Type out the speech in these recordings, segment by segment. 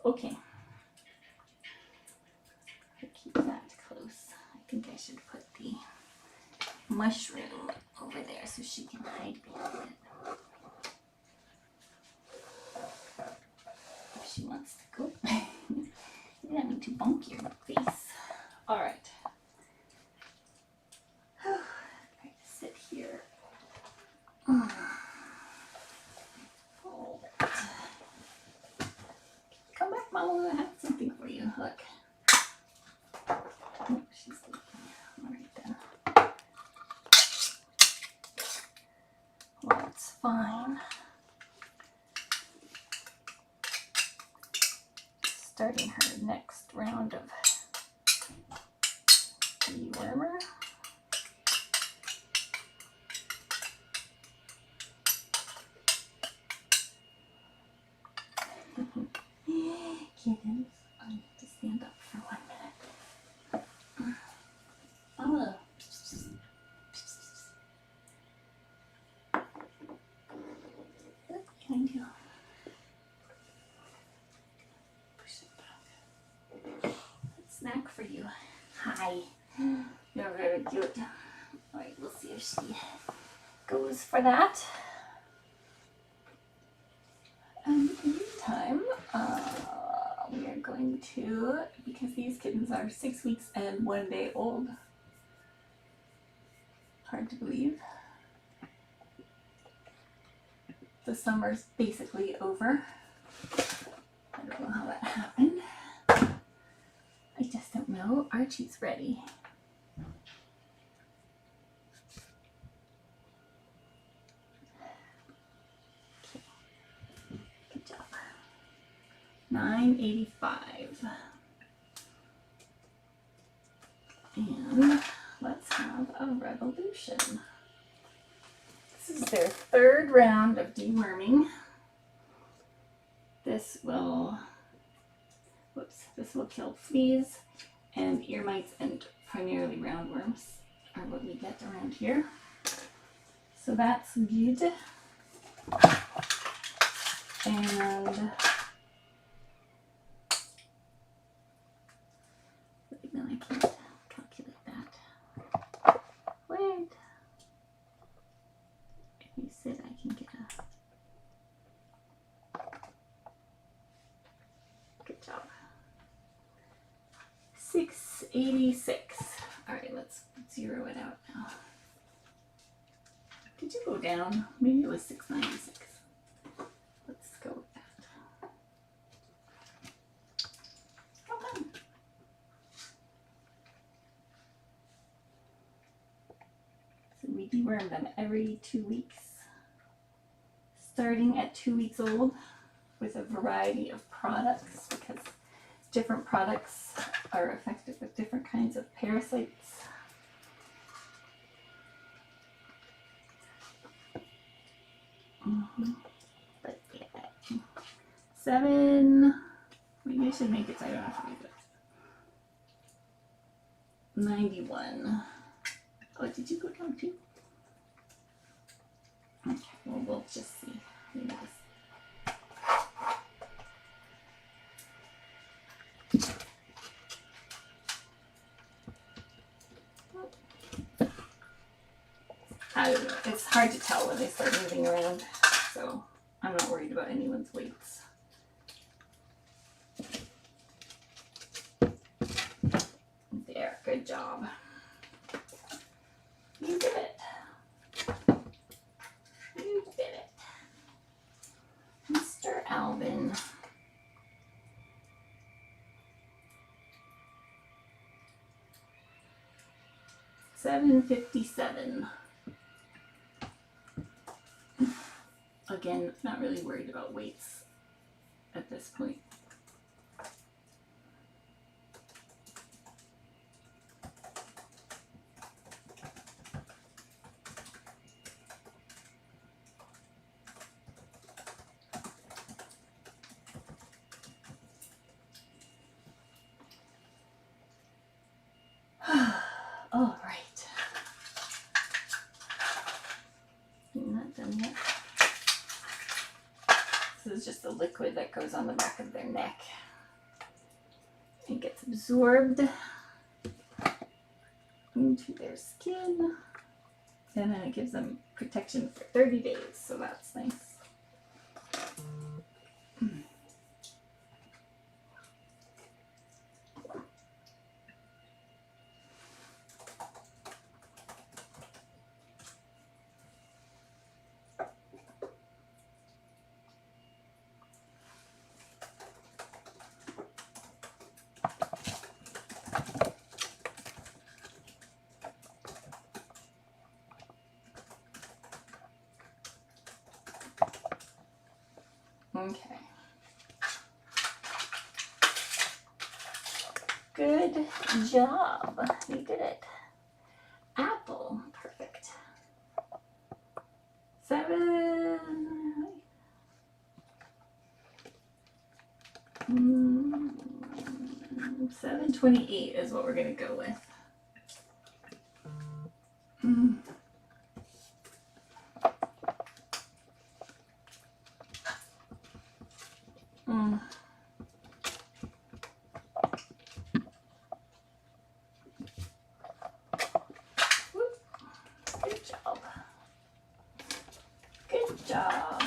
Okay. I'll keep that close. I think I should put the mushroom over there so she can hide behind it. If she wants to go. You don't need to bump your face. Alright. Right, sit here. Oh. Come back, Mama. I have something for you. Look. Oh, she's leaving. Alright then. Well, it's fine. Starting her next round of dewormer. Kittens, I need to stand up for 1 minute. Hello. Look behind you. Push it back. Snack for you. Hi. You're very cute. Alright, we'll see if she goes for that. And in the meantime, we are going to, because these kittens are 6 weeks and 1 day old. Hard to believe. The summer's basically over. I don't know how that happened. I just don't know. Archie's ready. Okay. Good job. $9.85. And let's have a revolution. This is their 3rd round of deworming. This will kill fleas and ear mites, and primarily roundworms are what we get around here. So that's good. And wait, no, I can't calculate that. Wait. If you sit, I can get a good job. 686. All right, let's zero it out now. Did you go down? Maybe it was 696. Let's go with that. Come on. So we deworm them every 2 weeks, starting at 2 weeks old, with a variety of products, because different products are effective with different kinds of parasites. But yeah, 7. Maybe I should make it so I don't have to read it. 91. Oh, did you go down too? Okay, well, we'll just see. Maybe this. I don't know. It's hard to tell when they start moving around, so I'm not worried about anyone's weights. There, good job. You did it. You did it. Mr. Alvin. $7.57. Again, not really worried about weights at this point. All right. You're not done yet. This is just the liquid that goes on the back of their neck. It gets absorbed into their skin, and then it gives them protection for 30 days, so that's nice. Okay. Good job. You did it. Apple. Perfect. 728 is what we're gonna go with. Good job. Good job.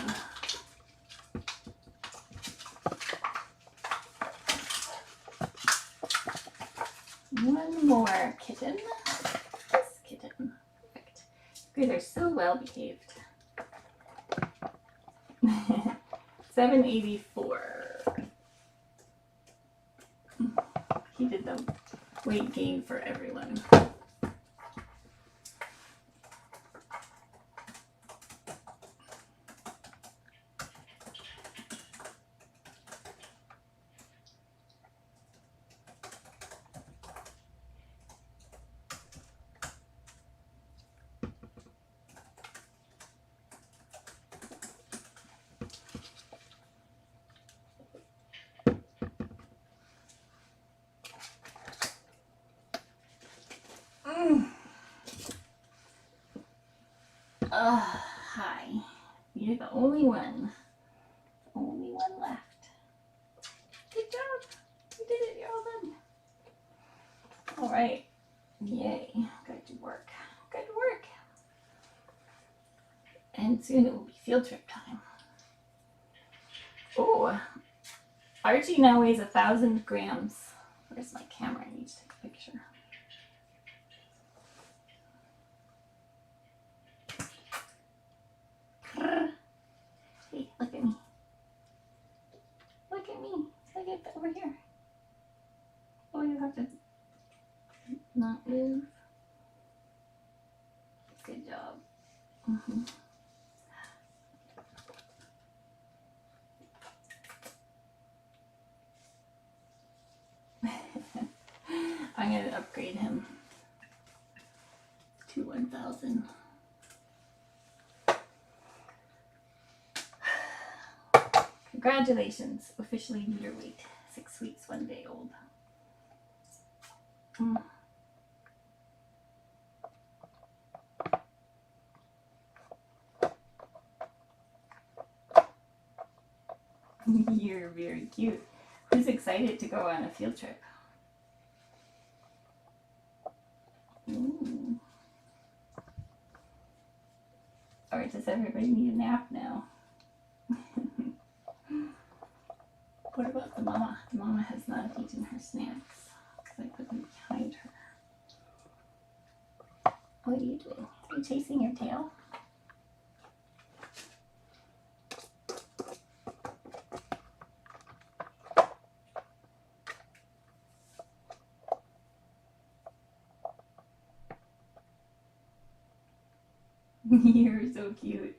One more kitten. This kitten. Perfect. You guys are so well behaved. 784. He did the weight gain for everyone. Hi. You're the only one. Only one left. Good job. You did it. You're all done. All right. Yay. Good work. Good work. And soon it will be field trip time. Oh, Archie now weighs 1,000 grams. Where's my camera? I need to take a picture. Hey, look at me. Look at me. Look at over here. Oh, you have to not move. Good job. I'm going to upgrade him to 1,000. Congratulations, officially neuter weight, 6 weeks, 1 day old. You're very cute. Who's excited to go on a field trip? Or does everybody need a nap now? What about the mama? The mama has not eaten her snacks because I put them behind her. What are you doing? Are you chasing your tail? You're so cute.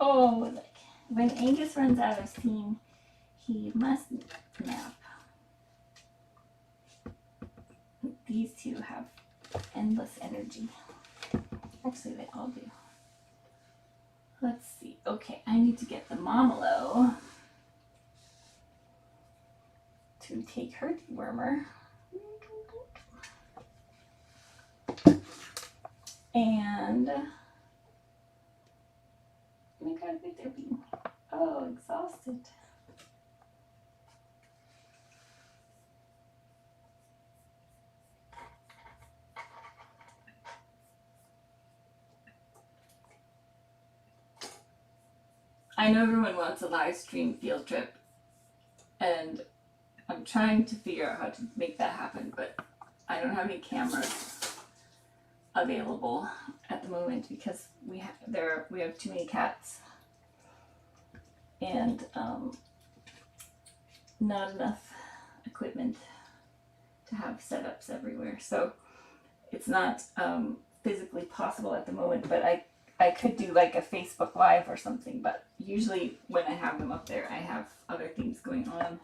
Oh, look. When Angus runs out of steam, he must nap. These two have endless energy. Actually, they all do. Let's see. Okay, I need to get the Momolo to take her dewormer. And oh my god, they're being exhausted. I know everyone wants a live stream field trip, and I'm trying to figure out how to make that happen, but I don't have any cameras available at the moment because we have too many cats and not enough equipment to have setups everywhere. So it's not physically possible at the moment, but I could do like a Facebook Live or something, but usually when I have them up there, I have other things going on.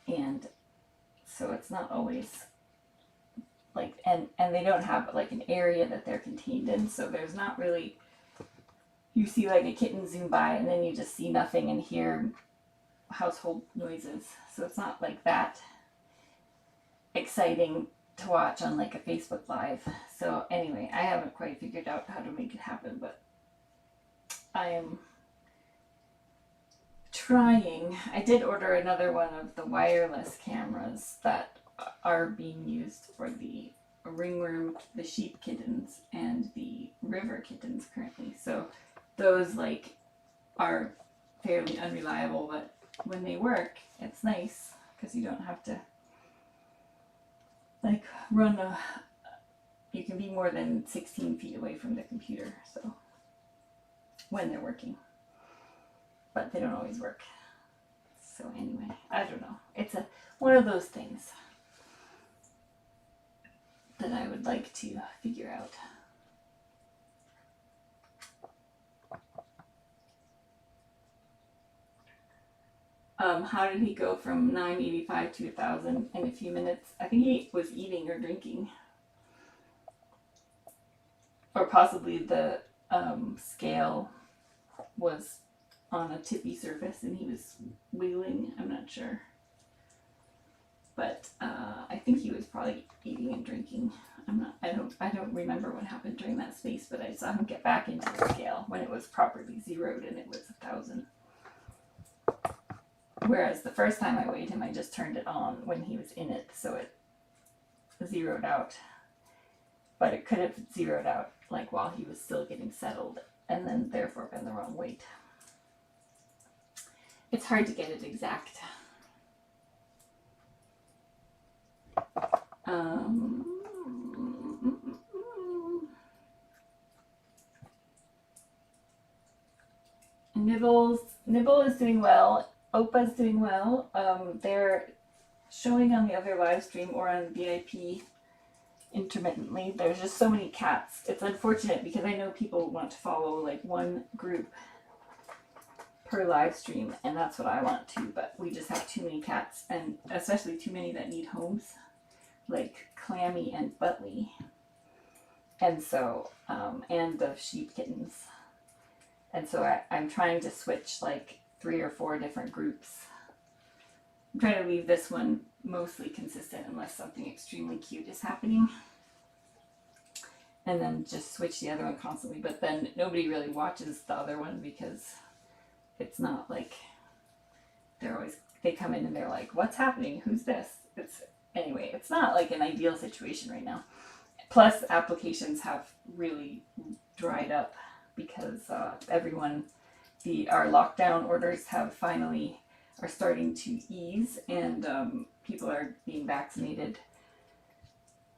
And so it's not always like, and they don't have like an area that they're contained in. So there's not really, you see like a kitten zoom by and then you just see nothing and hear household noises. So it's not like that exciting to watch on like a Facebook Live. So anyway, I haven't quite figured out how to make it happen, but I am trying. I did order another one of the wireless cameras that are being used for the ringworm, the sheep kittens, and the river kittens currently. So those like are fairly unreliable, but when they work, it's nice because you don't have to like run you can be more than 16 feet away from the computer, so when they're working, but they don't always work. So anyway, I don't know, it's one of those things that I would like to figure out. How did he go from 985 to 1,000 in a few minutes? I think he was eating or drinking. Or possibly the scale was on a tippy surface and he was wiggling. I'm not sure. But I think he was probably eating and drinking. I don't remember what happened during that space, but I saw him get back into the scale when it was properly zeroed and it was 1,000. Whereas the first time I weighed him, I just turned it on when he was in it, so it zeroed out. But it could have zeroed out like while he was still getting settled, and then therefore been the wrong weight. It's hard to get it exact. Nibble is doing well. Opa's doing well. They're showing on the other live stream or on VIP intermittently. There's just so many cats. It's unfortunate because I know people want to follow like one group per live stream, and that's what I want to, but we just have too many cats, and especially too many that need homes, like Clammy and Butley, and so and the sheep kittens, and so I'm trying to switch like 3 or 4 different groups. I'm trying to leave this one mostly consistent unless something extremely cute is happening, and then just switch the other one constantly, but then nobody really watches the other one because it's not like they come in and they're like, what's happening? Who's this? Anyway, it's not like an ideal situation right now. Plus, applications have really dried up because our lockdown orders are starting to ease, and people are being vaccinated.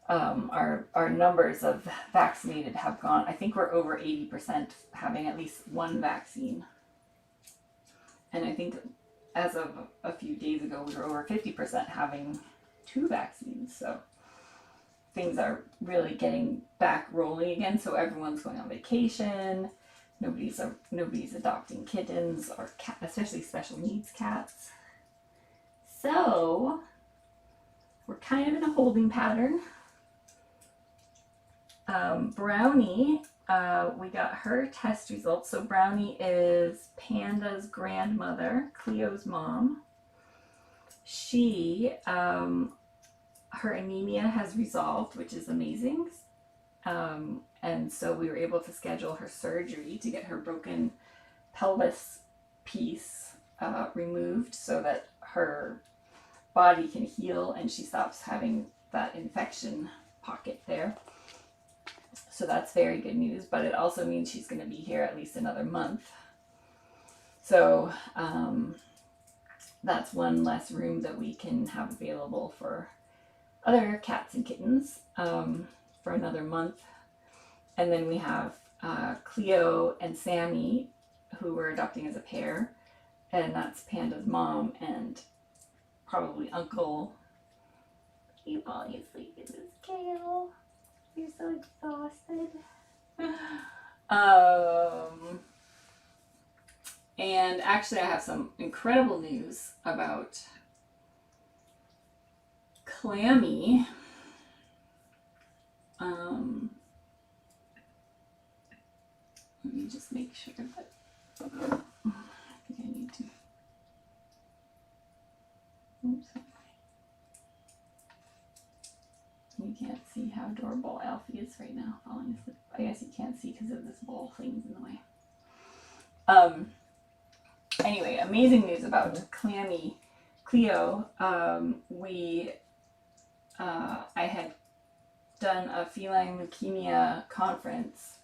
Our numbers of vaccinated have gone, I think we're over 80% having at least one vaccine. And I think as of a few days ago, we were over 50% having 2 vaccines. So things are really getting back rolling again. So everyone's going on vacation. nobody's adopting kittens or especially special needs cats. So we're kind of in a holding pattern. Brownie, we got her test results. So Brownie is Panda's grandmother, Cleo's mom. She, her anemia has resolved, which is amazing. And so we were able to schedule her surgery to get her broken pelvis piece removed so that her body can heal and she stops having that infection pocket there. So that's very good news, but it also means she's going to be here at least another month. So that's one less room that we can have available for other cats and kittens for another month. And then we have Cleo and Sammy, who we're adopting as a pair, and that's Panda's mom and probably uncle. You falling asleep in this kale. You're so exhausted. And actually I have some incredible news about Clammy. Let me just make sure that I think I need to. Oops. You can't see how adorable Alfie is right now, falling asleep. I guess you can't see because of this bowl thing's in the way. Anyway, amazing news about Clammy Cleo. I had done a feline leukemia conference,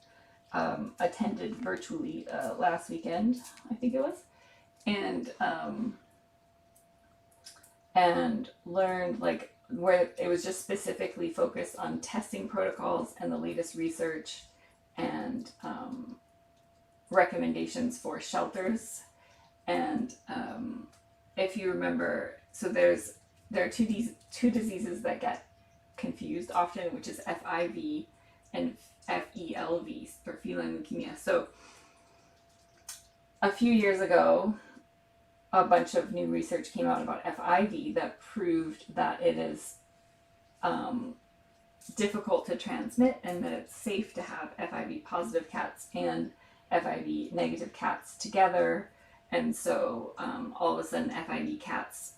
attended virtually last weekend, I think it was, and learned like where it was just specifically focused on testing protocols and the latest research and recommendations for shelters. And if you remember, so there are two diseases that get confused often, which is FIV and FeLV, or feline leukemia. So a few years ago, a bunch of new research came out about FIV that proved that it is difficult to transmit and that it's safe to have FIV positive cats and FIV negative cats together. And so all of a sudden FIV cats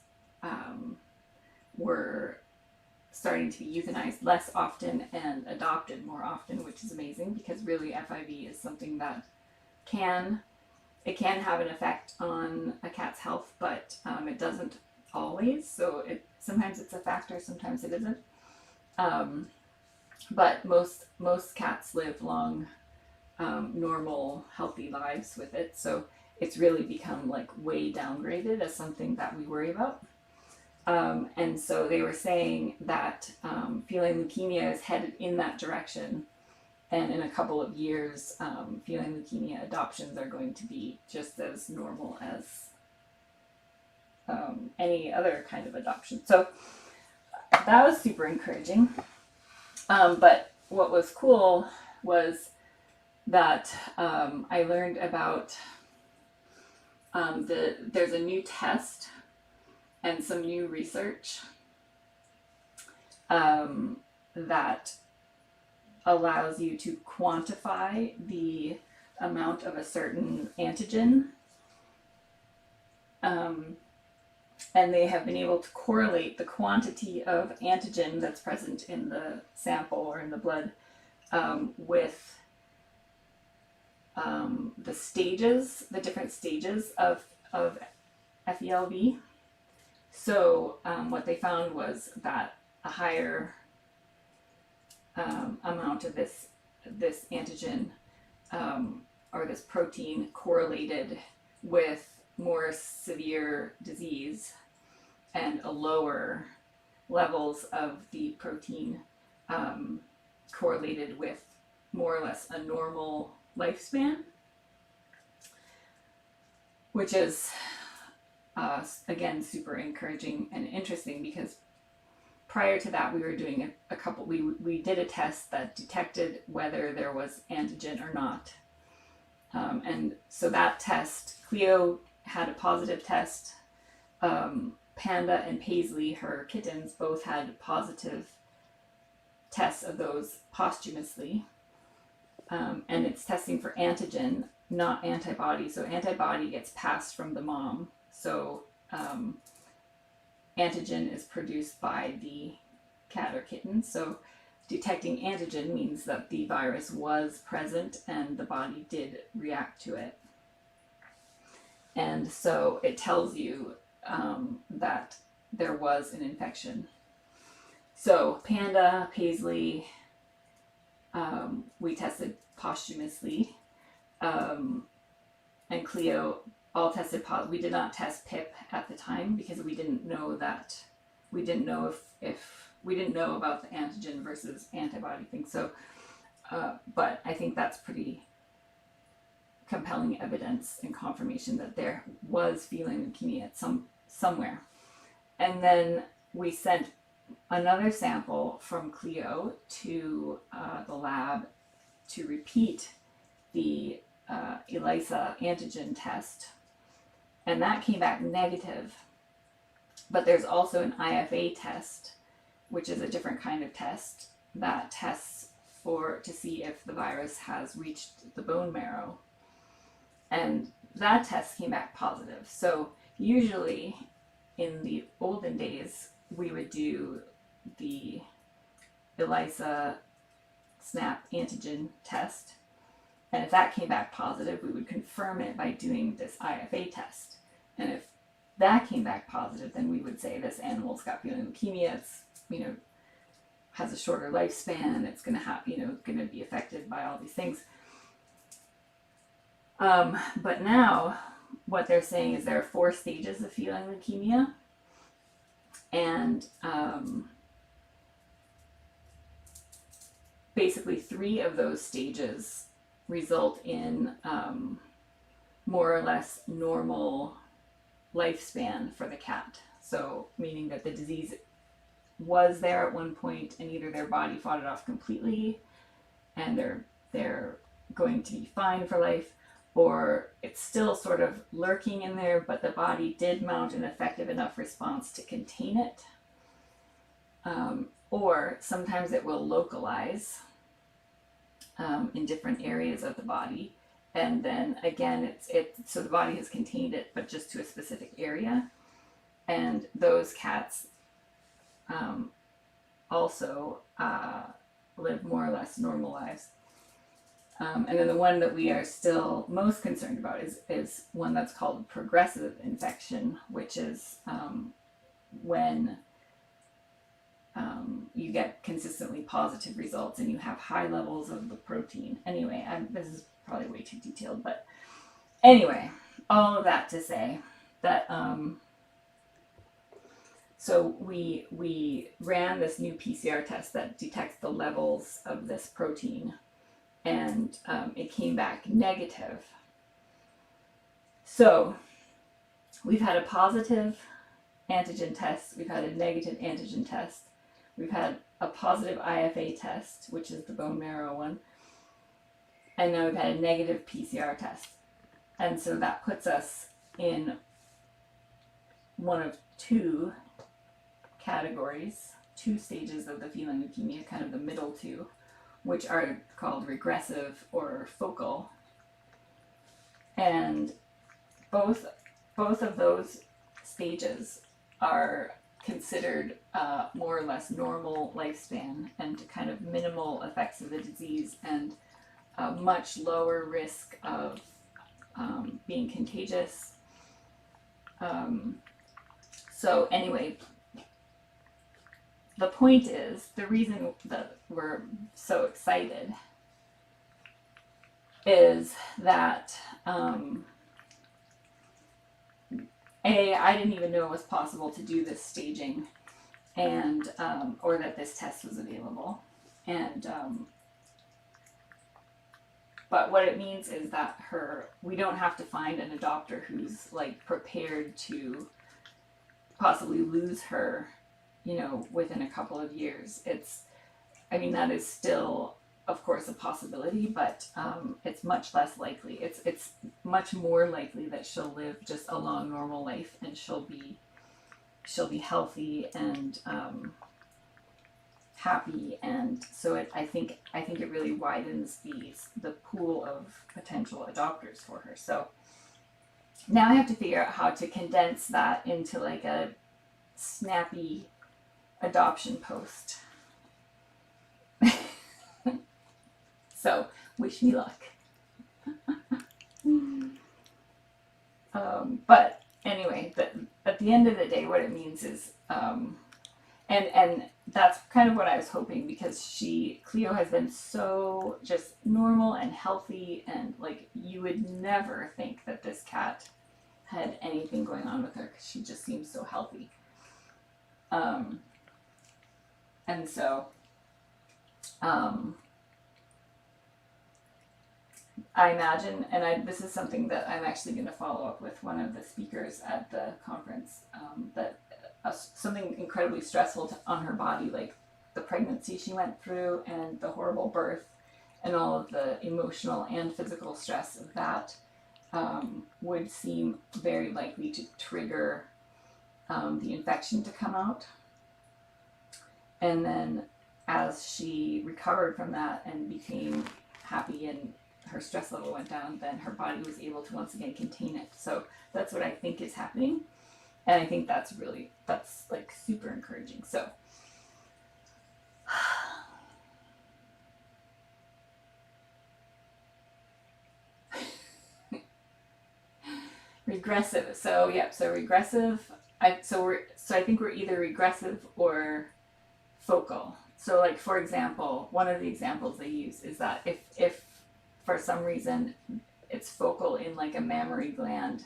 were starting to be euthanized less often and adopted more often, which is amazing because really FIV is something that can have an effect on a cat's health, but it doesn't always. So sometimes it's a factor, sometimes it isn't. But most cats live long, normal, healthy lives with it. So it's really become like way downgraded as something that we worry about. And so they were saying that feline leukemia is headed in that direction. And in a couple of years, feline leukemia adoptions are going to be just as normal as any other kind of adoption. So that was super encouraging. But what was cool was that I learned about there's a new test and some new research that allows you to quantify the amount of a certain antigen. And they have been able to correlate the quantity of antigen that's present in the sample or in the blood with the different stages of FeLV. So what they found was that a higher amount of this antigen or this protein correlated with more severe disease, and a lower levels of the protein correlated with more or less a normal lifespan, which is again super encouraging and interesting because prior to that we were doing we did a test that detected whether there was antigen or not, And so that test, Cleo had a positive test. Panda and Paisley, her kittens, both had positive tests of those posthumously. And it's testing for antigen, not antibody. So antibody gets passed from the mom. So antigen is produced by the cat or kitten. So detecting antigen means that the virus was present and the body did react to it. And so it tells you that there was an infection. So Panda, Paisley, we tested posthumously, and Cleo all tested positive. We did not test Pip at the time because we didn't know that. We didn't know if we didn't know about the antigen versus antibody thing. So, but I think that's pretty compelling evidence and confirmation that there was feline leukemia at somewhere. And then we sent another sample from Cleo to the lab to repeat the ELISA antigen test, and that came back negative. But there's also an IFA test, which is a different kind of test that tests to see if the virus has reached the bone marrow, and that test came back positive. So usually in the olden days we would do the ELISA SNAP antigen test, and if that came back positive, we would confirm it by doing this IFA test. And if that came back positive, then we would say this animal's got feline leukemia. It's, has a shorter lifespan. It's going to have, going to be affected by all these things. But now what they're saying is there are 4 stages of feline leukemia, and basically 3 of those stages result in more or less normal lifespan for the cat. So meaning that the disease was there at one point and either their body fought it off completely and they're going to be fine for life, or it's still sort of lurking in there, but the body did mount an effective enough response to contain it. Or sometimes it will localize in different areas of the body, and then again so the body has contained it, but just to a specific area. And those cats also live more or less normal lives. And then the one that we are still most concerned about is one that's called progressive infection, which is when you get consistently positive results and you have high levels of the protein. Anyway, this is probably way too detailed, but anyway, all of that to say that so we ran this new PCR test that detects the levels of this protein, and it came back negative. So we've had a positive antigen test, we've had a negative antigen test, we've had a positive IFA test, which is the bone marrow one, and now we've had a negative PCR test. And so that puts us in one of 2 categories, 2 stages of the feline leukemia, kind of the middle 2, which are called regressive or focal. And both of those stages are considered more or less normal lifespan and kind of minimal effects of the disease and a much lower risk of being contagious. So anyway, the point is, the reason that we're so excited is that I didn't even know it was possible to do this staging, and or that this test was available, and but what it means is that we don't have to find an adopter who's like prepared to possibly lose her, within a couple of years. That is still of course, a possibility, but it's much less likely. It's much more likely that she'll live just a long, normal life, and she'll be healthy and happy. And so I think it really widens the pool of potential adopters for her. So now I have to figure out how to condense that into like a snappy adoption post. So wish me luck. But anyway, at the end of the day, what it means is, and that's kind of what I was hoping, because Cleo has been so just normal and healthy, and like you would never think that this cat had anything going on with her, because she just seems so healthy. And so, I imagine, and this is something that I'm actually going to follow up with one of the speakers at the conference, that something incredibly stressful on her body, like the pregnancy she went through and the horrible birth and all of the emotional and physical stress of that, would seem very likely to trigger the infection to come out. And then as she recovered from that and became happy and her stress level went down, then her body was able to once again contain it. So that's what I think is happening. And I think that's like super encouraging. So regressive. So yeah, so regressive. I think we're either regressive or focal. So like, for example, one of the examples they use is that if for some reason it's focal in like a mammary gland,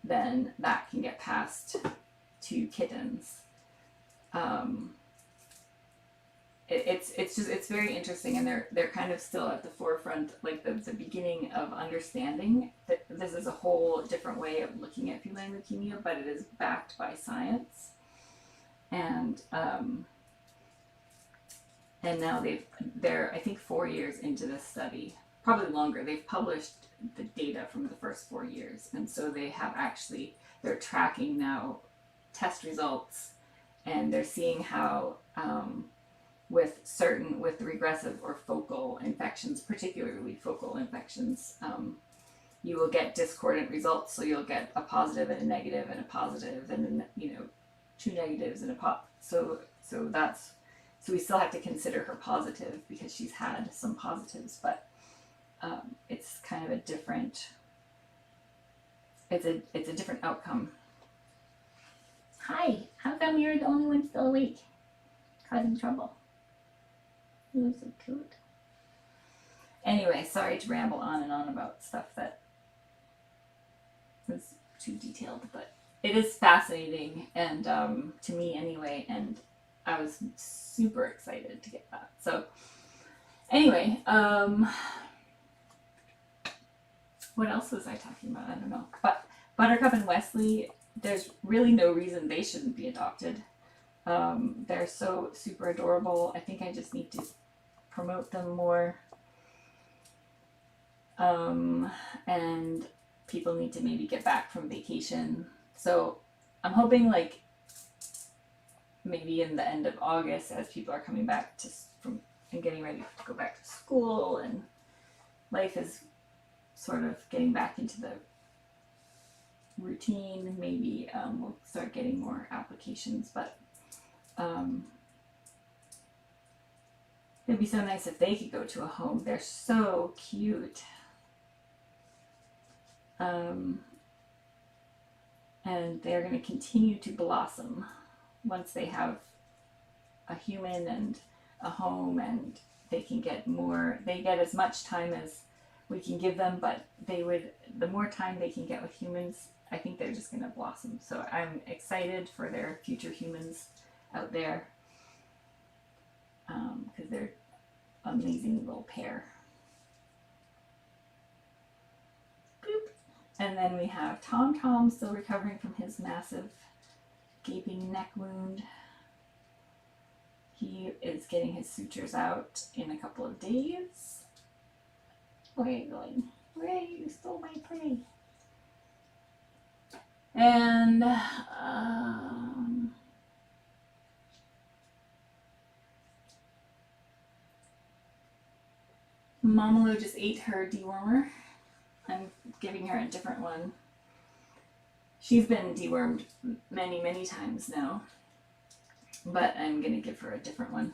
then that can get passed to kittens. It's very interesting, and they're kind of still at the forefront, like the beginning of understanding that this is a whole different way of looking at feline leukemia, but it is backed by science. And now they're I think 4 years into this study, probably longer. They've published the data from the first 4 years, and so they're tracking now test results, and they're seeing how with regressive or focal infections, particularly focal infections, you will get discordant results. So you'll get a positive and a negative and a positive, and two negatives and a pop. So we still have to consider her positive because she's had some positives, but it's kind of a different outcome. Hi, how come you're the only one still awake? Causing trouble. You're so cute. Anyway, sorry to ramble on and on about stuff that is too detailed, but it is fascinating, and to me anyway, and I was super excited to get that. So anyway, what else was I talking about? I don't know. But Buttercup and Westley, there's really no reason they shouldn't be adopted. They're so super adorable. I think I just need to promote them more. And people need to maybe get back from vacation. So I'm hoping like maybe in the end of August, as people are coming back and getting ready to go back to school, and life is sort of getting back into the routine, maybe we'll start getting more applications. But it'd be so nice if they could go to a home. They're so cute. And they're going to continue to blossom once they have a human and a home, and they get as much time as we can give them, but the more time they can get with humans, I think they're just going to blossom. So I'm excited for their future humans out there, because they're an amazing little pair. Boop. And then we have Tom still recovering from his massive gaping neck wound. He is getting his sutures out in a couple of days. Where are you going? Where are you? You stole my prey. And Momolo just ate her dewormer. I'm giving her a different one. She's been dewormed many, many times now, but I'm gonna give her a different one.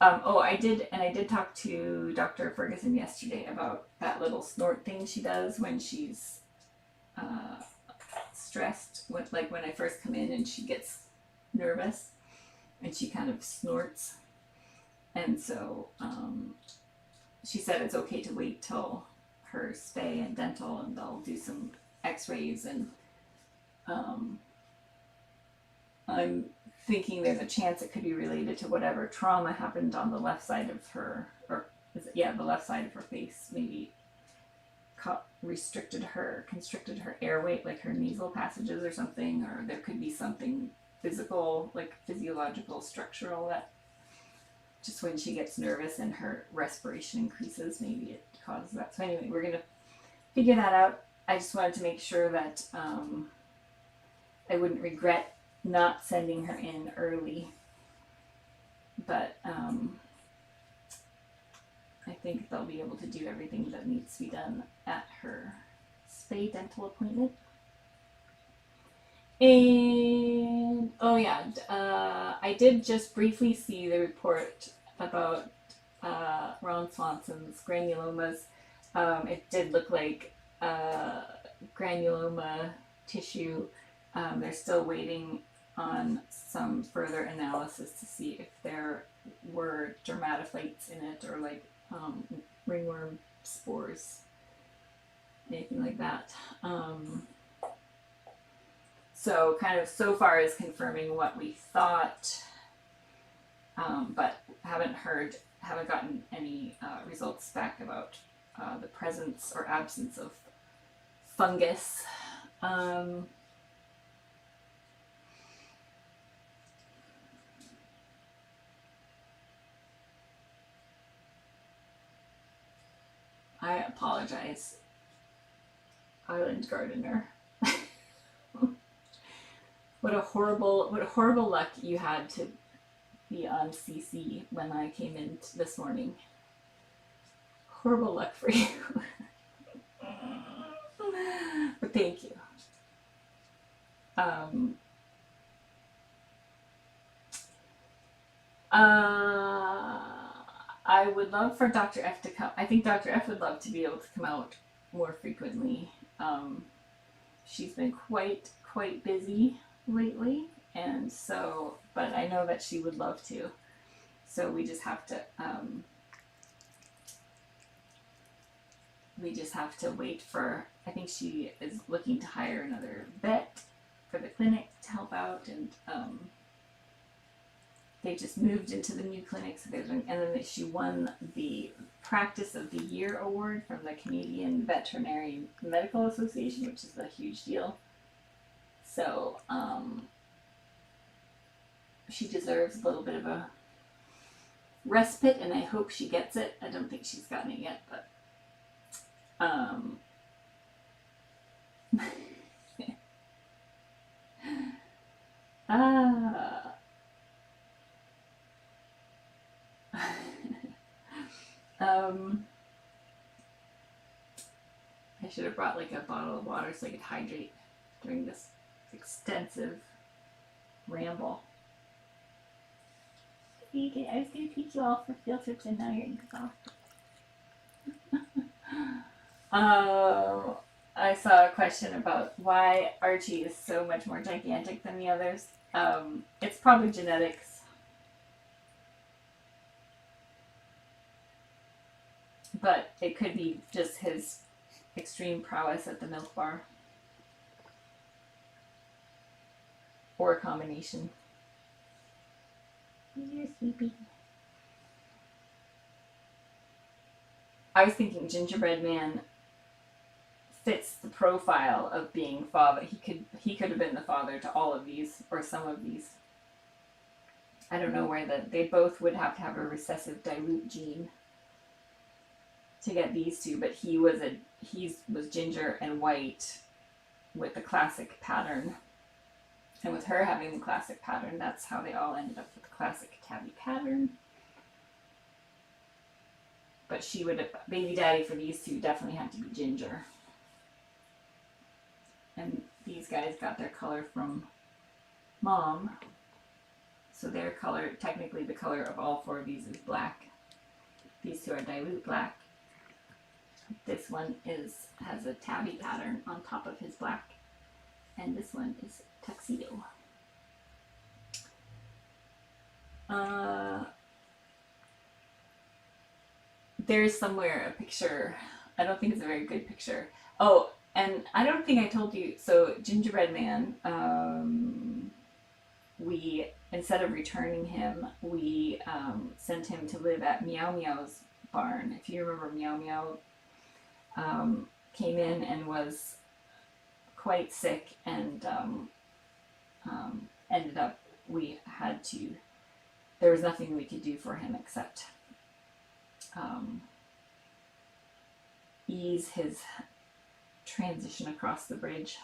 I did talk to Dr. Ferguson yesterday about that little snort thing she does when she's stressed. When I first come in and she gets nervous, and she kind of snorts. And so she said it's okay to wait till her spay and dental, and they'll do some x-rays, and I'm thinking there's a chance it could be related to whatever trauma happened on the left side of her, the left side of her face, maybe constricted her airway, like her nasal passages or something, or there could be something physical, like physiological, structural, that just when she gets nervous and her respiration increases, maybe it causes that. So anyway, we're gonna figure that out. I just wanted to make sure that I wouldn't regret not sending her in early, but I think they'll be able to do everything that needs to be done at her spay dental appointment. And I did just briefly see the report about Ron Swanson's granulomas. It did look like granuloma tissue. They're still waiting on some further analysis to see if there were dermatophytes in it, or like ringworm spores, anything like that. So kind of so far is confirming what we thought, but haven't gotten any results back about the presence or absence of fungus. I apologize, Island Gardener. What a horrible luck you had to be on CC when I came in this morning. Horrible luck for you. But thank you. I would love for Dr. F to come. I think Dr. F would love to be able to come out more frequently. She's been quite busy lately, and so, but I know that she would love to. So we just have to wait for, I think she is looking to hire another vet for the clinic to help out, and they just moved into the new clinic, so and then she won the Practice of the Year award from the Canadian Veterinary Medical Association, which is a huge deal. So she deserves a little bit of a respite, and I hope she gets it. I don't think she's gotten it yet, but I should have brought like a bottle of water so I could hydrate during this extensive ramble. I was going to teach you all for field trips, and now you're exhausted. I saw a question about why Archie is so much more gigantic than the others. It's probably genetics. But it could be just his extreme prowess at the milk bar. Or a combination. You're sleepy. I was thinking Gingerbread Man fits the profile of being father. He could have been the father to all of these, or some of these. I don't know where they both would have to have a recessive dilute gene to get these two, but he was ginger and white with the classic pattern. And with her having the classic pattern, that's how they all ended up with the classic tabby pattern. But she would have, baby daddy for these two definitely had to be ginger. And these guys got their color from mom. So their color, technically the color of all four of these is black. These two are dilute black. This one has a tabby pattern on top of his black. And this one is tuxedo. There's somewhere a picture. I don't think it's a very good picture. Oh, and I don't think I told you. So Gingerbread Man, we, instead of returning him, we sent him to live at Meow Meow's barn. If you remember, Meow Meow came in and was quite sick, and ended up, there was nothing we could do for him except ease his transition across the bridge.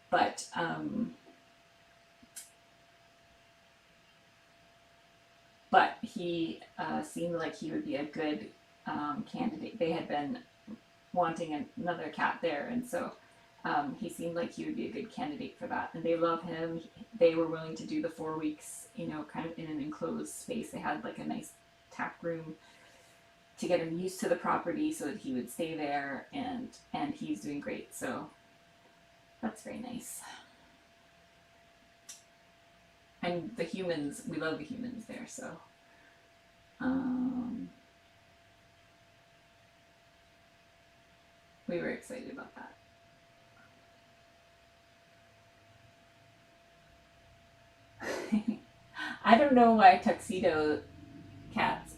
But he seemed like he would be a good candidate. They had been wanting another cat there, and so he seemed like he would be a good candidate for that. And they love him. They were willing to do the 4 weeks, kind of in an enclosed space. They had like a nice tap room to get him used to the property so that he would stay there, and he's doing great. So that's very nice. And the humans, we love the humans there, so we were excited about that. I don't know why tuxedo cats.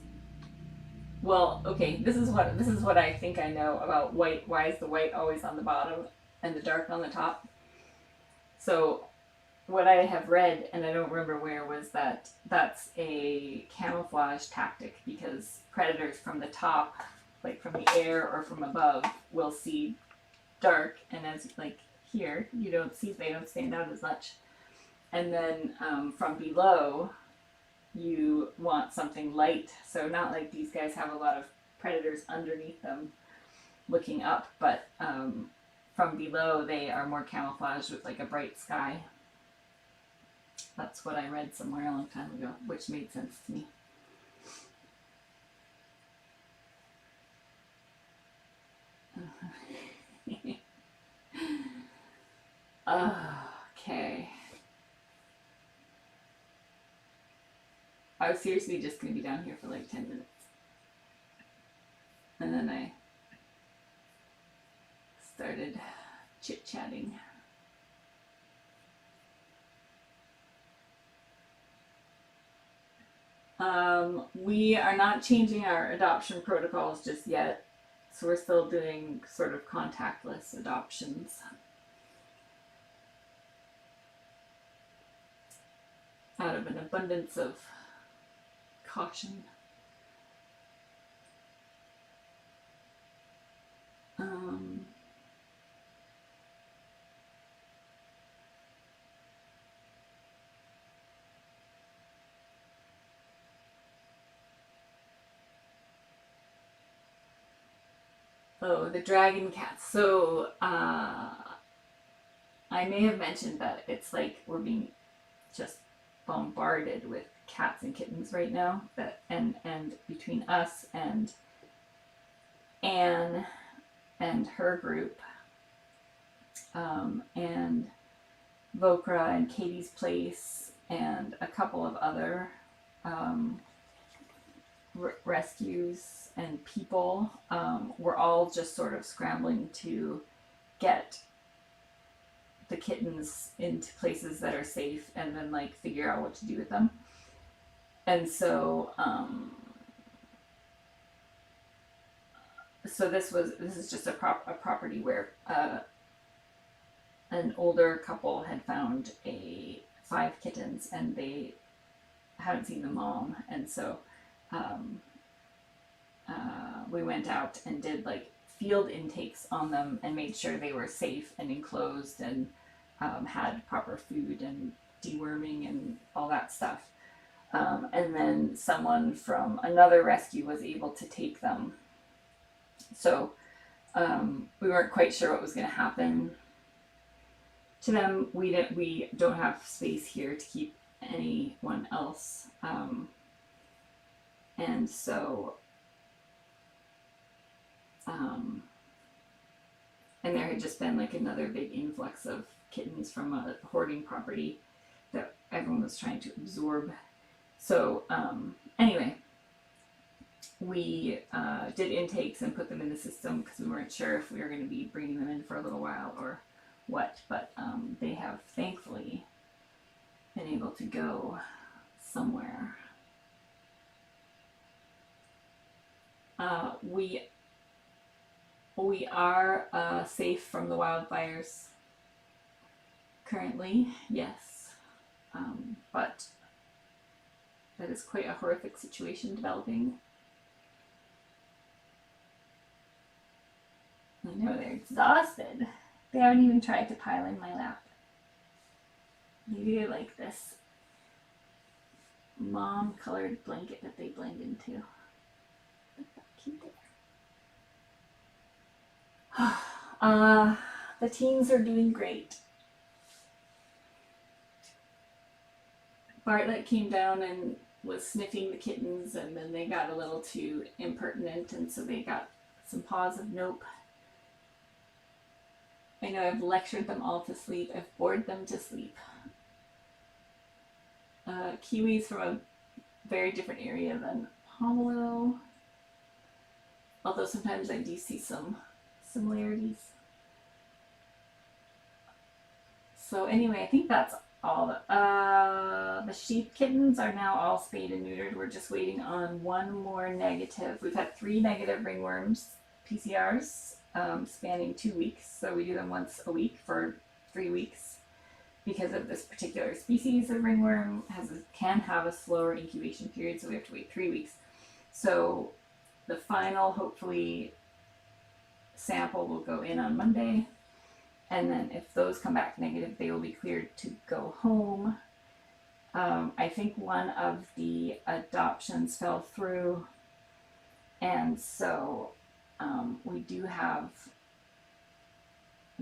Well, okay, this is what I think I know about white. Why is the white always on the bottom and the dark on the top? So what I have read, and I don't remember where, was that that's a camouflage tactic, because predators from the top, like from the air or from above, will see dark, and as like here, they don't stand out as much. And then from below, you want something light. So not like these guys have a lot of predators underneath them looking up, but from below they are more camouflaged with like a bright sky. That's what I read somewhere a long time ago, which made sense to me. Okay. I was seriously just going to be down here for like 10 minutes. And then I started chit-chatting. We are not changing our adoption protocols just yet. So we're still doing sort of contactless adoptions. Out of an abundance of caution. Oh, the dragon cats. So, I may have mentioned that it's like we're being just bombarded with cats and kittens right now. And between us and Anne and her group, and Vokra and Katie's Place and a couple of other rescues and people, we're all just sort of scrambling to get the kittens into places that are safe and then like figure out what to do with them. And so this is just a property where an older couple had found a 5 kittens, and they hadn't seen the mom, and so we went out and did like field intakes on them and made sure they were safe and enclosed and had proper food and deworming and all that stuff. And then someone from another rescue was able to take them. So we weren't quite sure what was going to happen to them. We don't have space here to keep anyone else, and so and there had just been like another big influx of kittens from a hoarding property that everyone was trying to absorb. So anyway, we did intakes and put them in the system because we weren't sure if we were going to be bringing them in for a little while or what, but they have thankfully been able to go somewhere. We are safe from the wildfires currently, yes, but that is quite a horrific situation developing. I know they're exhausted. They haven't even tried to pile in my lap. Maybe they like this mom-colored blanket that they blend into. Look how cute they are. The teens are doing great. Bartlett came down and was sniffing the kittens, and then they got a little too impertinent, and so they got some paws of nope. I know I've lectured them all to sleep. I've bored them to sleep. Kiwi's from a very different area than Pomelo, although sometimes I do see some similarities. So anyway, I think that's all. The sheep kittens are now all spayed and neutered. We're just waiting on one more negative. We've had 3 negative ringworms PCRs spanning 2 weeks. So we do them once a week for 3 weeks. Because of this particular species of ringworm can have a slower incubation period, so we have to wait 3 weeks. So the final, hopefully, sample will go in on Monday, and then if those come back negative, they will be cleared to go home. I think one of the adoptions fell through, and so we do have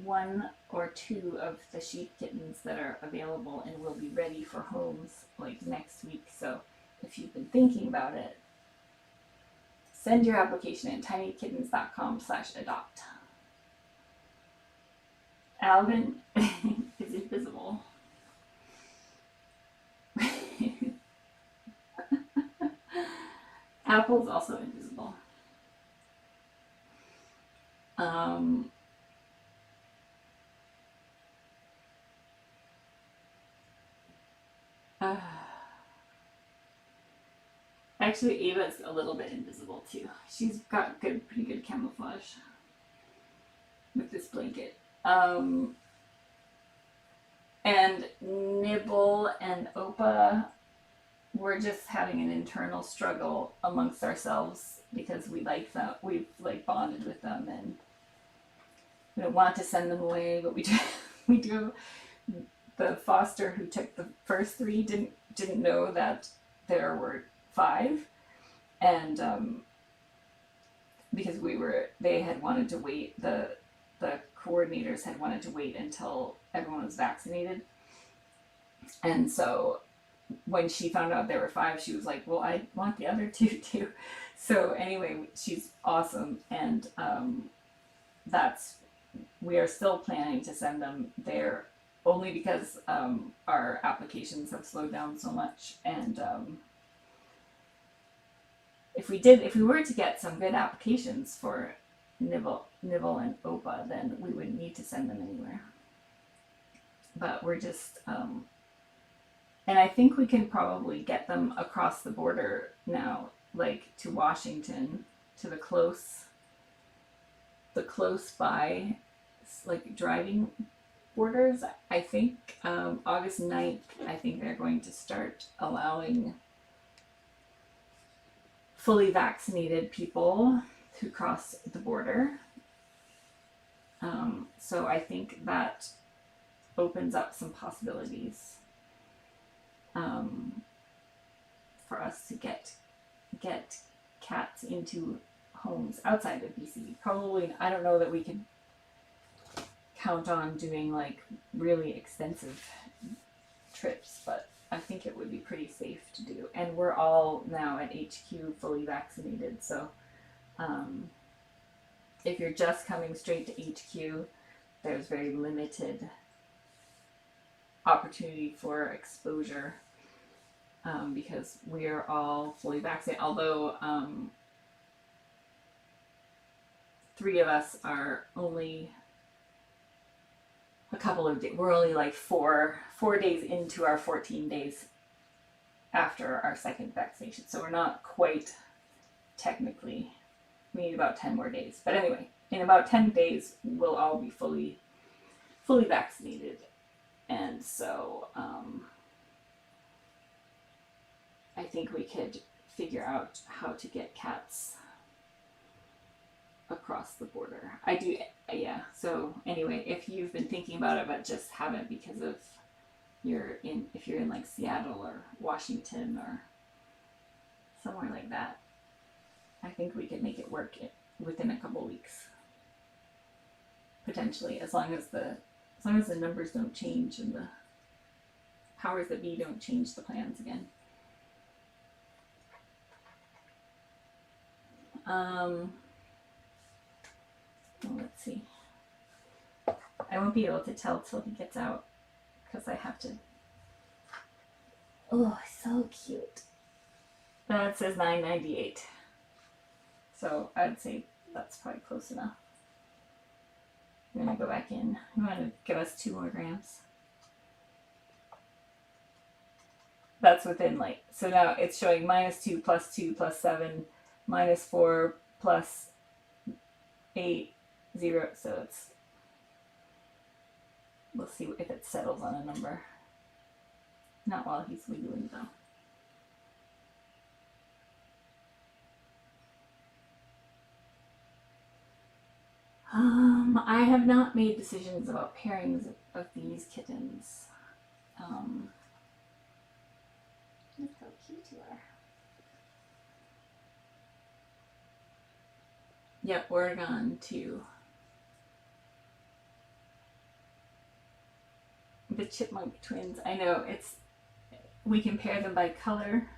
1 or 2 of the sheep kittens that are available and will be ready for homes like next week. So if you've been thinking about it, send your application at tinykittens.com/adopt. Alvin is invisible. Apple's also invisible. Actually, Ava's a little bit invisible too. She's got pretty good camouflage with this blanket. And Nibble and Opa, we're just having an internal struggle amongst ourselves because we like them. We've like bonded with them, and we don't want to send them away, but we do. We do. The foster who took the first 3 didn't know that there were 5, and because they had wanted to wait. The coordinators had wanted to wait until everyone was vaccinated, and so when she found out there were 5, she was like, "Well, I want the other 2 too." So anyway, she's awesome, and we are still planning to send them there. Only because our applications have slowed down so much, and if we were to get some good applications for Nibble and Opa, then we wouldn't need to send them anywhere. But we're just, and I think we can probably get them across the border now, like to Washington, to the close by, like driving borders, I think August 9th, I think they're going to start allowing fully vaccinated people to cross the border. So I think that opens up some possibilities for us to get cats into homes outside of BC. Probably, I don't know that we could count on doing like really extensive trips, but I think it would be pretty safe to do. And we're all now at HQ fully vaccinated, so if you're just coming straight to HQ, there's very limited opportunity for exposure because we are all fully vaccinated. Although 3 of us are only a couple of days. We're only like 4 days into our 14 days after our second vaccination, so we're not quite technically. We need about 10 more days. But anyway, in about 10 days, we'll all be fully vaccinated. And so I think we could figure out how to get cats across the border. I do, yeah. So anyway, if you've been thinking about it but just haven't because of if you're in like Seattle or Washington or somewhere like that, I think we could make it work within a couple weeks, potentially, as long as the numbers don't change and the powers that be don't change the plans again. Well, let's see. I won't be able to tell till he gets out because I have to. Oh, so cute. That says $9.98. So I'd say that's probably close enough. I'm gonna go back in. You want to give us 2 more grams? That's within like, so now it's showing -2 + 2 + 7 -4 + 8 0. So it's, we'll see if it settles on a number. Not while he's wiggling though. I have not made decisions about pairings of these kittens. Look how cute you are. Yep, Oregon too. The chipmunk twins. I know we can pair them by color.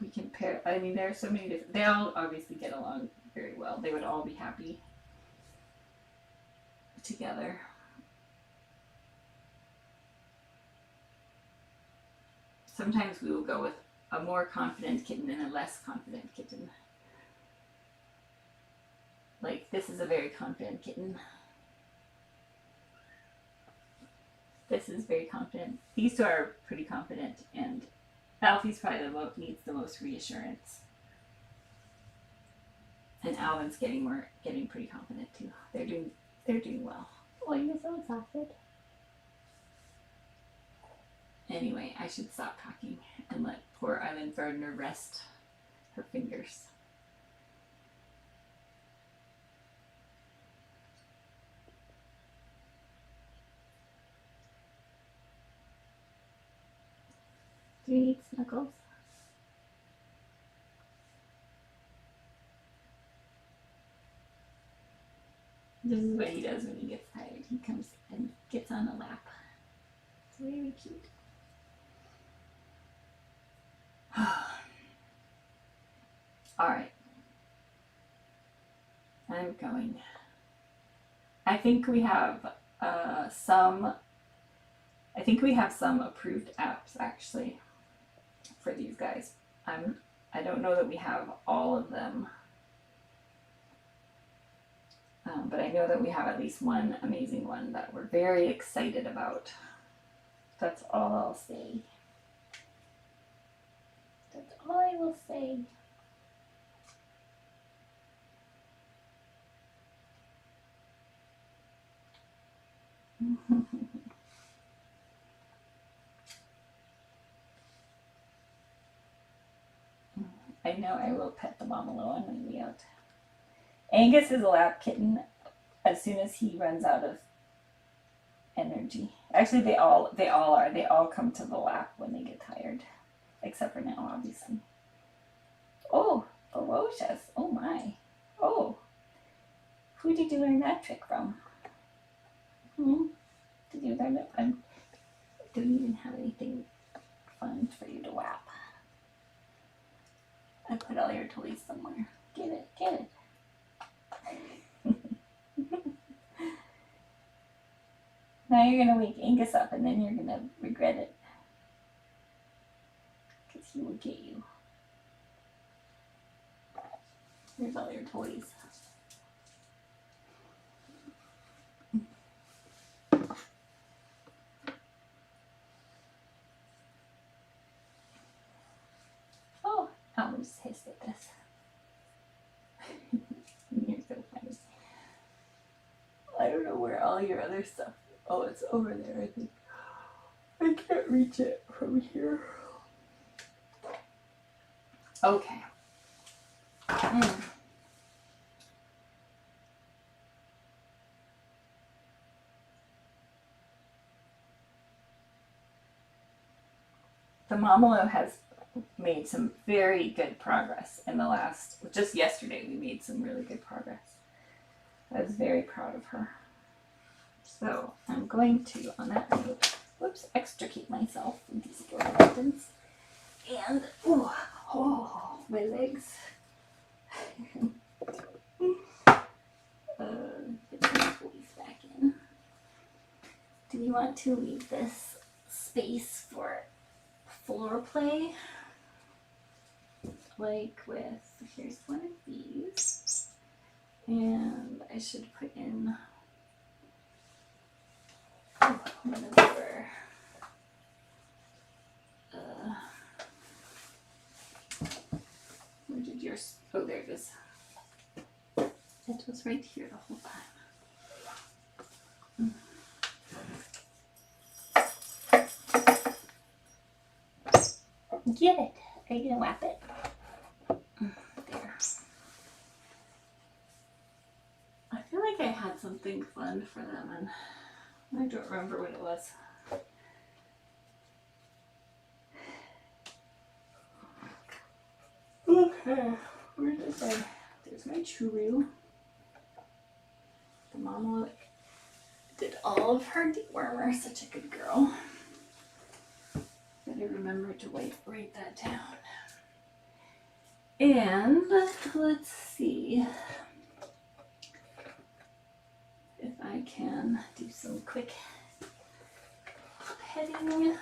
We can pair, I mean, there are so many different, they all obviously get along very well. They would all be happy together. Sometimes we will go with a more confident kitten and a less confident kitten. Like, this is a very confident kitten. This is very confident. These 2 are pretty confident, and Alfie's probably needs the most reassurance. And Alvin's getting pretty confident too. They're doing well. Oh, you're so exhausted. Anyway, I should stop talking and let poor Island Gardner rest her fingers. Do you need snuggles? This is what he does when he gets tired. He comes and gets on a lap. It's very cute. Alright. I'm going. I think we have some approved apps actually for these guys. I don't know that we have all of them. But I know that we have at least one amazing one that we're very excited about. That's all I'll say. That's all I will say. I know I will pet the Momolo on my way out. Angus is a lap kitten as soon as he runs out of energy. Actually, they all are. They all come to the lap when they get tired. Except for now, obviously. Oh, ferocious. Oh my. Oh. Who did you learn that trick from? Did you learn it? I don't even have anything fun for you to whap. I put all your toys somewhere. Get it, get it. Now you're going to wake Angus up and then you're going to regret it. Because he will get you. Here's all your toys. Oh, Alvin just hissed at this. You're so funny. I don't know where all your other stuff. Oh, it's over there, I think. I can't reach it from here. Okay. The Momolo has made some very good progress in the last, just yesterday we made some really good progress. I was very proud of her. So I'm going to, on that note, extricate myself from these kittens. And, oh, my legs. Get my toys back in. Do you want to leave this space for floor play? Like with, here's one of these. And I should put in one of your where did yours? Oh, there it is. It was right here the whole time. Get it. Are you gonna whap it? There. I feel like I had something fun for them and I don't remember what it was. Okay, where did I? There's my churu. The Momolo did all of her dewormer, such a good girl. Better remember to write that down. And let's see if I can do some quick petting.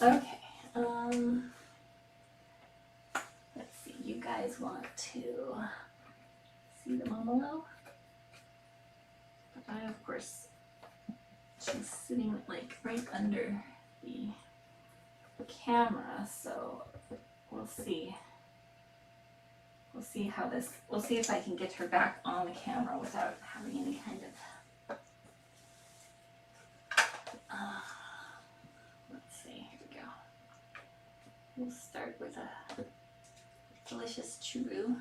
Okay, let's see, you guys want to see the Momolo? But I, of course, she's sitting like right under the camera, so we'll see. We'll see how this, we'll see if I can get her back on the camera without having any kind of, let's see, here we go. We'll start with a delicious churu.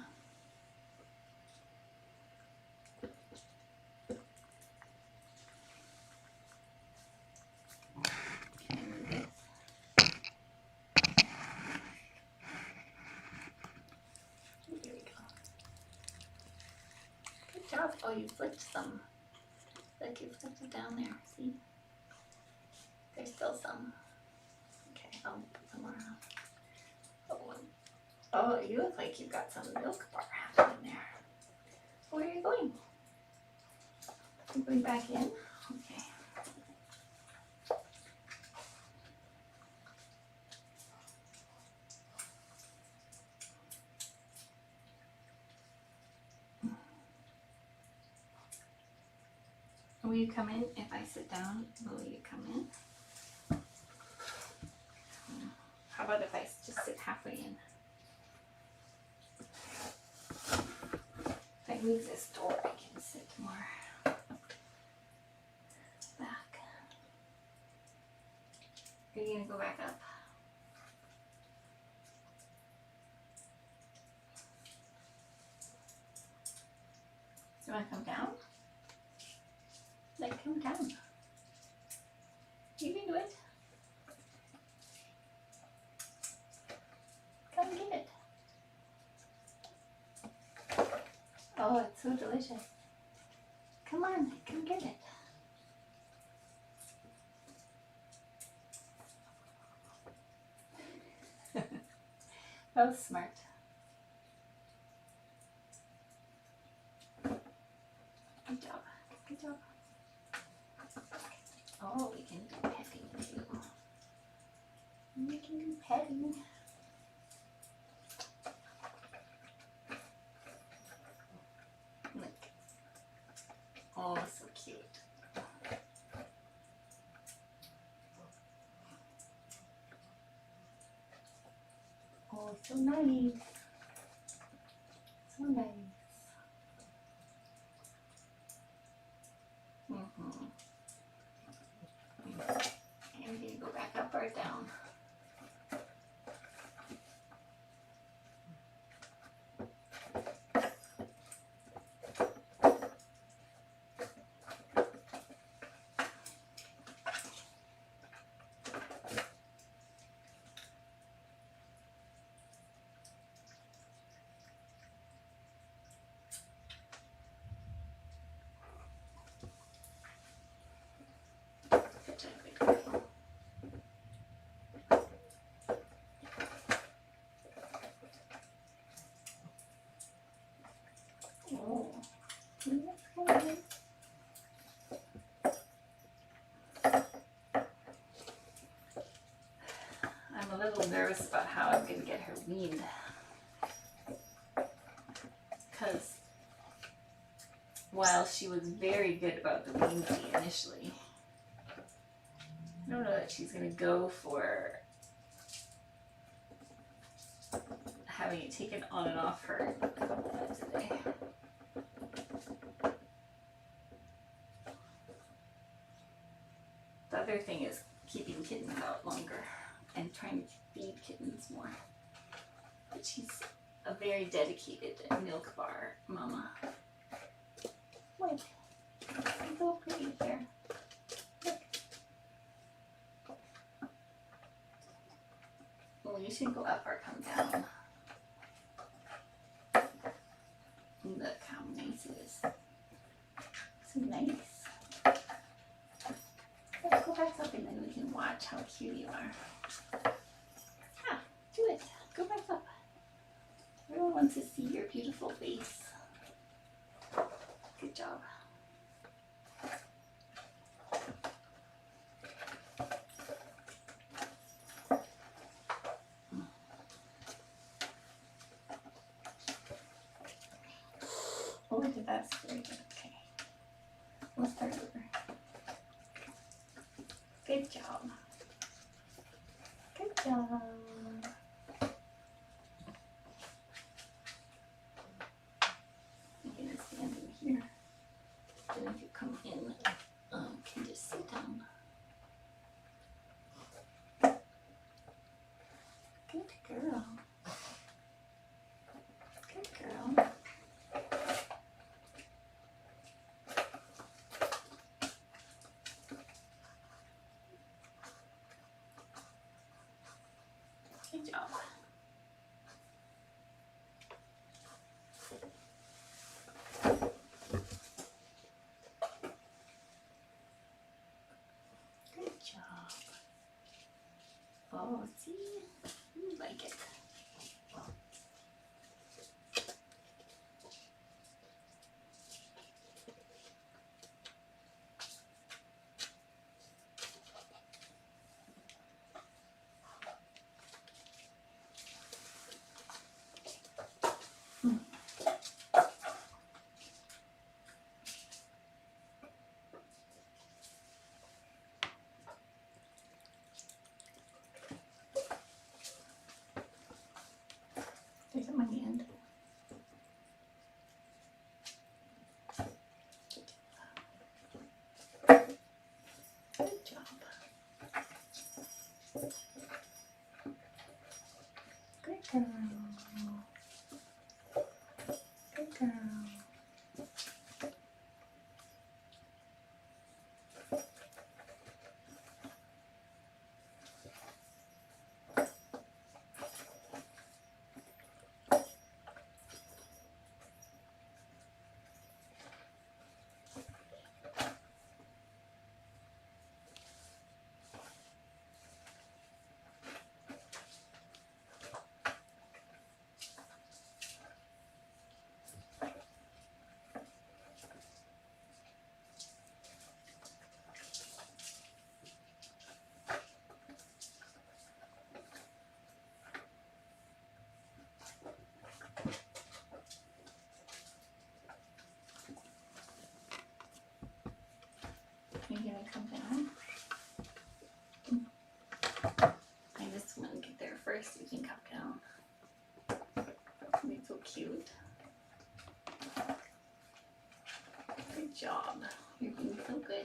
Oh, you flipped some. Like you flipped it down there. See? There's still some. Okay, I'll put some more on. Oh, you look like you've got some milk bar happening there. Where are you going? You're going back in? Okay. Will you come in if I sit down? Will you come in? How about if I just sit halfway in? If I move this door, I can sit more back. Are you gonna go back up? Do you want to come down? Like, come down. You can do it. Come get it. Oh, it's so delicious. Come on, come get it. That was smart. Good job. Good job. Oh, we can do petting too. We can do petting. Look. Oh, so cute. Oh, so nice. So nice. And you go back up or down. Oh, that's good. I'm a little nervous about how I'm going to get her weaned. Because while she was very good about the weansie initially, I don't know that she's going to go for having it taken on and off her today. The other thing is keeping kittens out longer and trying to feed kittens more. But she's a very dedicated milk bar mama. What? It's so pretty there. Look. Well, you should go up or come down. Look how nice it is. So nice. Let's go back up and then we can watch how cute you are. Yeah, do it. Go back up. Everyone wants to see your beautiful face. Good job. Oh, that's very good. Okay. We'll start over. Good job. Good job. I'm going to stand in here. Then if you come in, can just sit down. Good girl. Good girl. Good job. Good job. Oh, see? You like it. Good girl. Are you gonna come down? I just want to get there first so you can come down. You're so cute. Good job. You're doing so good.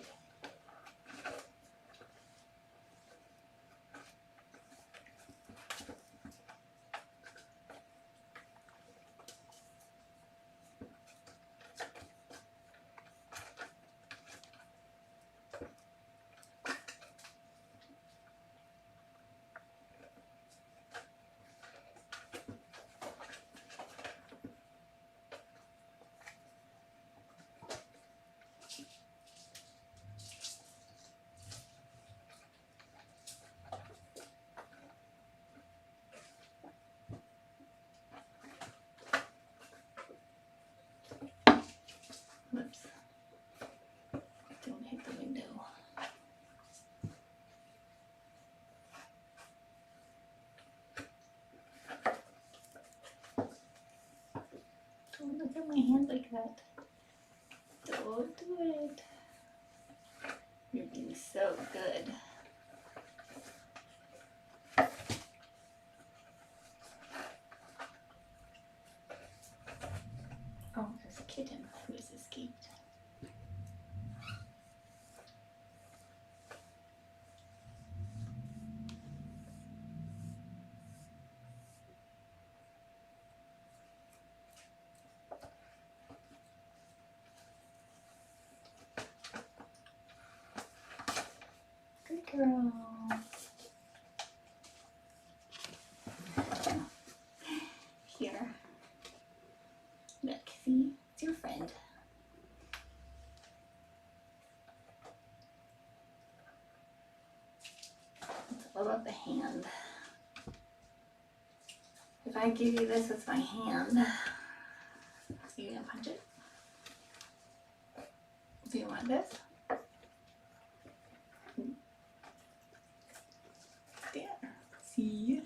Whoops. Don't hit the window. Don't look at my hand like that. Don't do it. You're being so good. Oh, there's a kitten who has escaped. Good girl. Here. Look, see? It's your friend. It's all about the hand. If I give you this with my hand, are you gonna punch it? Do you want this? There. See?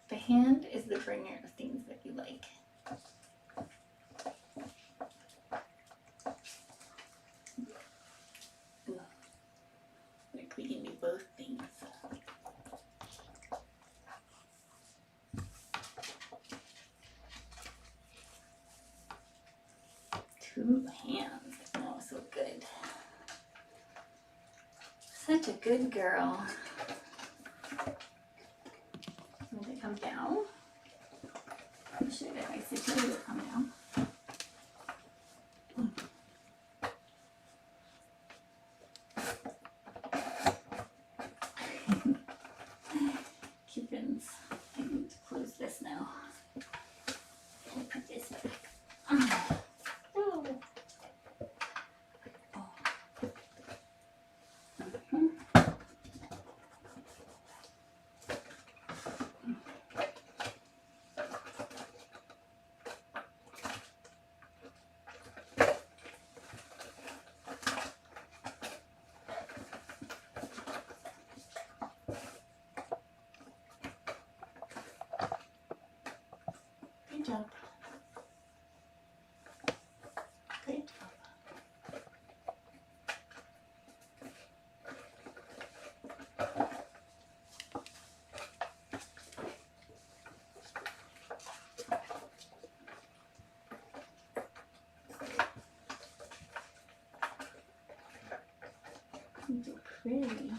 The hand is the bringer of things that you like. Like we can do both things. Two hands. Oh, so good. Such a good girl. I'm going to come down. I'm sure that I sit here, will come down. Kittens. I need to close this now. I'll put this back. Oh. Good job. Good job. You're so pretty.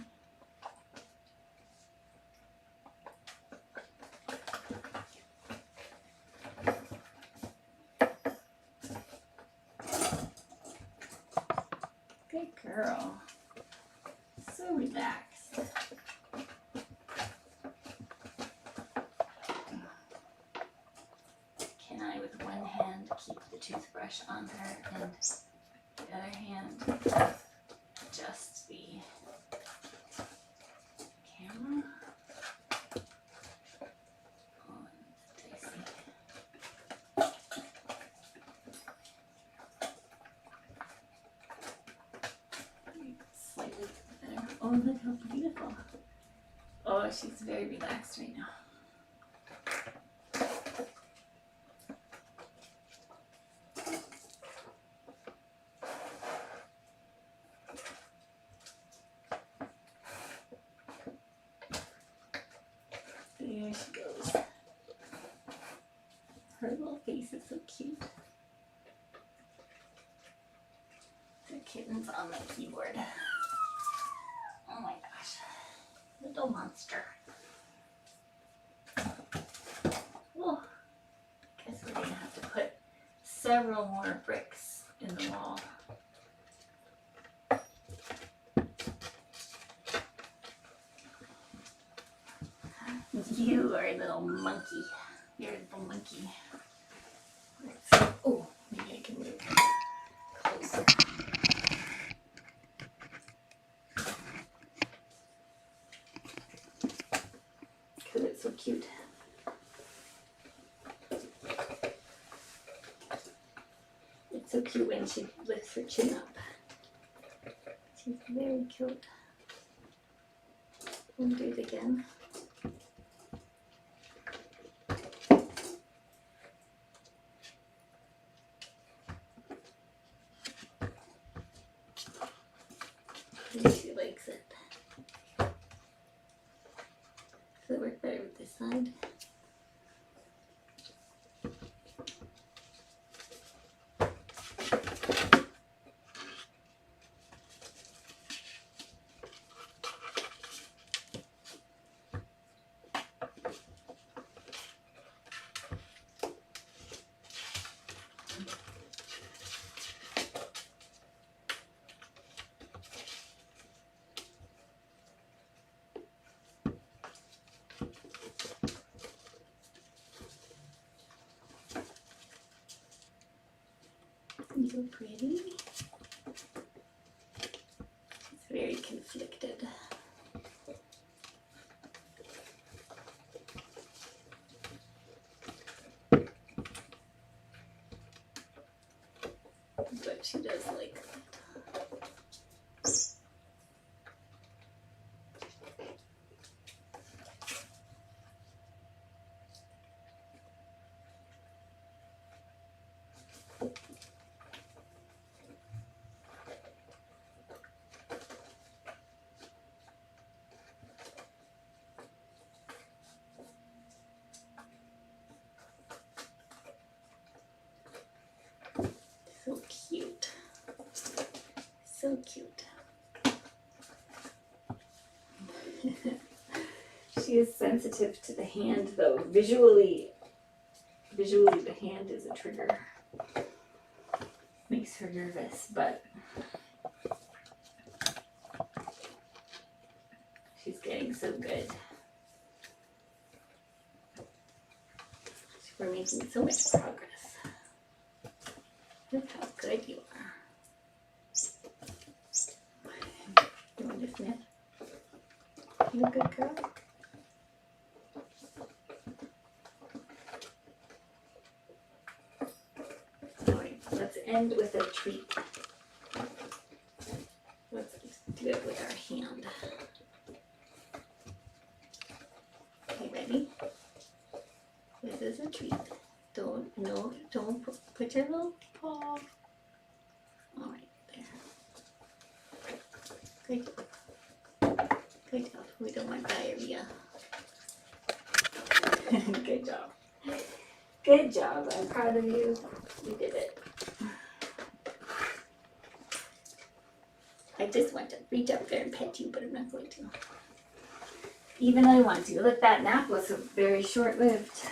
girl. So relaxed. Can I, with one hand, keep the toothbrush on her and the other hand adjust the camera? Oh, it's dicey. Slightly better. Oh, look how beautiful. Oh, she's very relaxed right now. There she goes. Her little face is so cute. The kitten's on the keyboard. Oh my gosh. Little monster. Oh, guess we're going to have to put several more bricks in the wall. You are a little monkey. You're a little monkey. Oh, maybe I can move closer. Because it's so cute. It's so cute when she lifts her chin up. She's very cute. We'll do it again. She likes it. Does it work better with this side? So pretty. It's very conflicted. But she does like that. So cute. So cute. She is sensitive to the hand though. Visually the hand is a trigger. Makes her nervous, but she's getting so good. We're making so much progress. Look how good you are. You want to sniff? You a good girl? Alright, let's end with a treat. Let's do it with our hand. Okay, ready? This is a treat. Don't put your little paw. All right, there. Good. Good job. We don't want diarrhea. Good job. Good job. I'm proud of you. You did it. I just want to reach up there and pet you, but I'm not going to. Even though I want to. Look, that nap was very short-lived.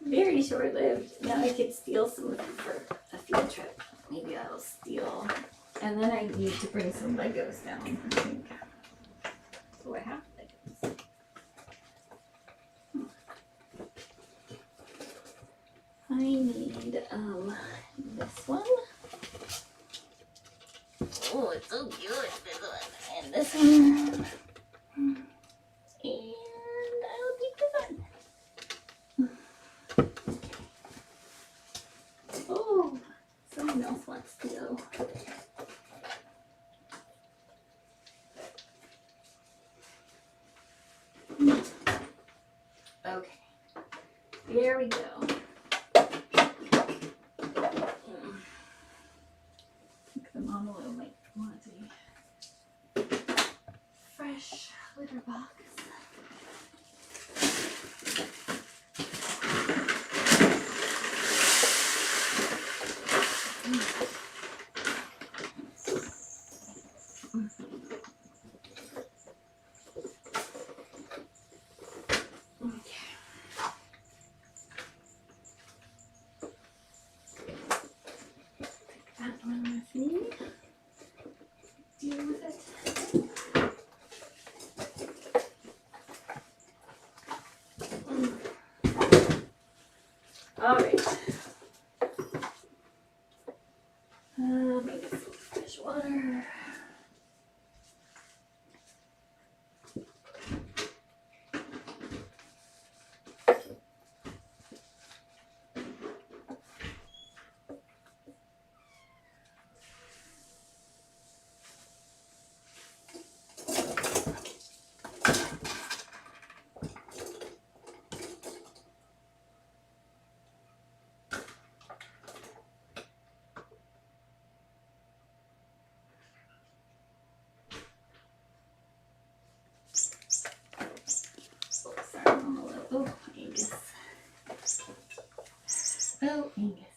Very short-lived. Now I could steal some of them for a field trip. Maybe that'll steal. And then I need to bring some Legos down, I think. Oh, I have Legos. I need this one. Oh, it's so cute, this one. And this one. And I'll take this one. Oh, someone else wants to go. Okay, there we go. The mama will might want a fresh litter box. Deal with it. All right. Maybe some fresh water. Oh, sorry, Mama. Oh, Angus. Oh, Angus.